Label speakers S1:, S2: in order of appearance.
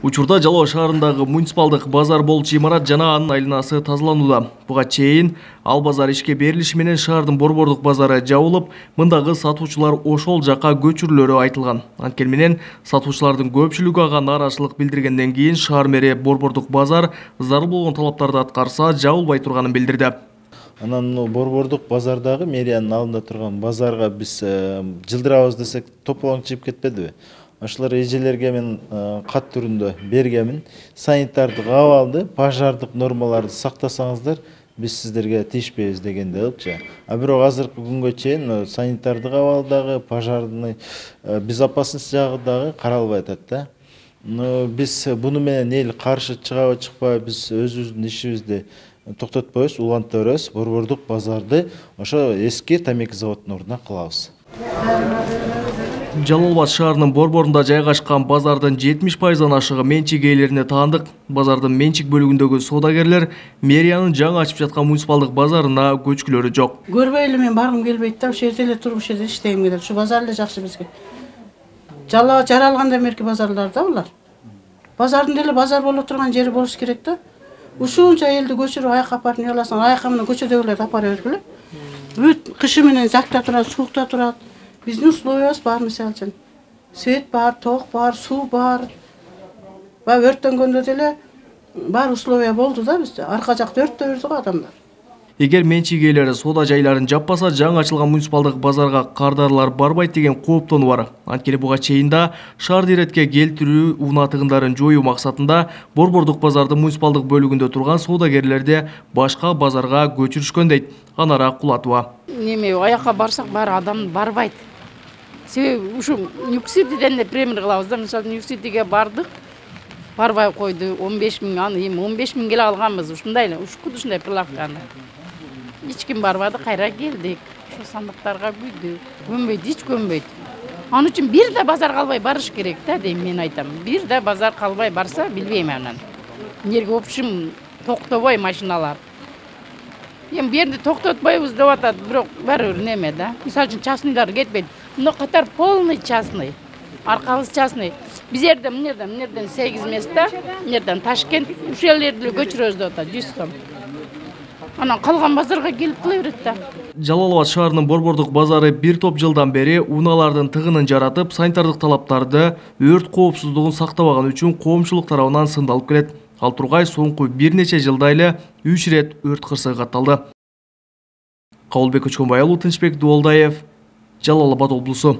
S1: Учурда Жалал шаарындагы муниципалдык базар болчу имарат жана анын айланасы тазаланууда. Буга чейин ал базар ишке берилиши менен шаардын борбордук базары жабылып, мындагы сатуучулар ошол жака көчүрүлөрү айтылган. Анткени менен сатуучулардын көпчүлүгү ага нааразычылык билдиргенден кийин шаар мэри борбордук базар зарыл болгон талаптарды аткарса жабылбай турганын билдирди.
S2: Анан борбордук базардагы мэриянын алдында турган базарга биз жылдырабыз десек тополоң чыгып кетпедиби? Ошолор эжелерге мен кат түрүндө бергенмин. Санитардык абалды, пожардык нормаларды сактасаңыздар, биз сиздерге тийишпейбиз дегенде кылыпчы. А бирок азыркы күнгө чейин санитардык абалдагы, пожарный безопасность жагы дагы каралбай атат да. Биз буну менен эл каршы чыгабы чыкпайбы, биз өзүбүздүн ишибизди токтотпойбуз, улантып беребиз. Борбордук базарды ошо эски тамеки заводунун ордуна кылабыз.
S1: Жалал Абад шаарынын борборунда жайгашкан базардын 70%-дан ашыгы менчик ээлерине таандык. Базардын менчик бөлүгүндөгү соодагерлер мэриянын жаңы ачып жаткан муниципалдык базарына көчкүлөрү жок.
S3: Көрбөй эле мен баргым келбейт да, ошол жерде эле туруп ошол жерде иштегим келет. Ушу базар эле жакшы бизге. Жалал жаралгандан берки базарлар да булар. Базардын деле базар боло турган жери болуш керек да. Ушунча элди көчүрүп аяка апарып не кыласың, аяка менен көчөдөгүлөрдү апара бергиле. Бүт кышы менен жакта турат, суукта турат. Биздин условиябыз бар, мисалы үчүн. Свет бар, ток бар, суу бар. Өрттөнгөндө деле бар условия болду да бизде. Арка жакта өрттөп жүрдү адамдар.
S1: Эгер менчик ээлери соода жайларын жаппаса, жаңы ачылган муниципалдык базарга кардарлар барбайт деген кооптонуу бар. Анткени буга чейин да шаарды иретке келтирүү унаатыгындарын жоюу максатында борбордук базардын муниципалдык бөлүгүндө турган соодагерлерди башка базарга көчүрүшкөн дейт Анара Кулатова.
S4: Неме аяка барсак баары адам барбайт. Себеби ушу Ньюк-Ситиден эле премьер кылабыз да. Мисалы Ньюк-Ситиге бардык, барбай койду, 15 000, аны эми 15 000 келе алганбыз. Ушундай эле, ушундай прилавканы. Эч ким барбады, кайра келдик. Ошо сандыктарга күйдү. Көнбөйт, эч көнбөйт. Анын үчүн бир да базар калбай барыш керек да, дейм мен айтам. Бир да базар калбай барса, билбейм анан. Эмнеге общем токтобой машиналар. Эми бу жерде токтотпойбуз деп атат, бирок баары бир неме да. Мисалы үчүн частныйлар кетпейт. Мына катар полный частный. Аркабыз частный. Биз жерде мынерден 8 места, мынерден Ташкент, ушул жерлерди көчүрөбүз деп атат, 100 сом. Анан калган базарга келип кыла берет да.
S1: Жалал Абад шаарынын борбордук базары бир топ жылдан бери унаалардын тыгынын жаратып, санитардык талаптарды, өрт коопсуздугун сактабаган үчүн коомчулук тарабынан сындалып келет. Ал тургай соңку бир нече жылда эле 3 рет өрт кырсыгы катталды. Кабылбек Көчкөнбай, Тынчбек Дуолдаев, Жалал Абад облусу.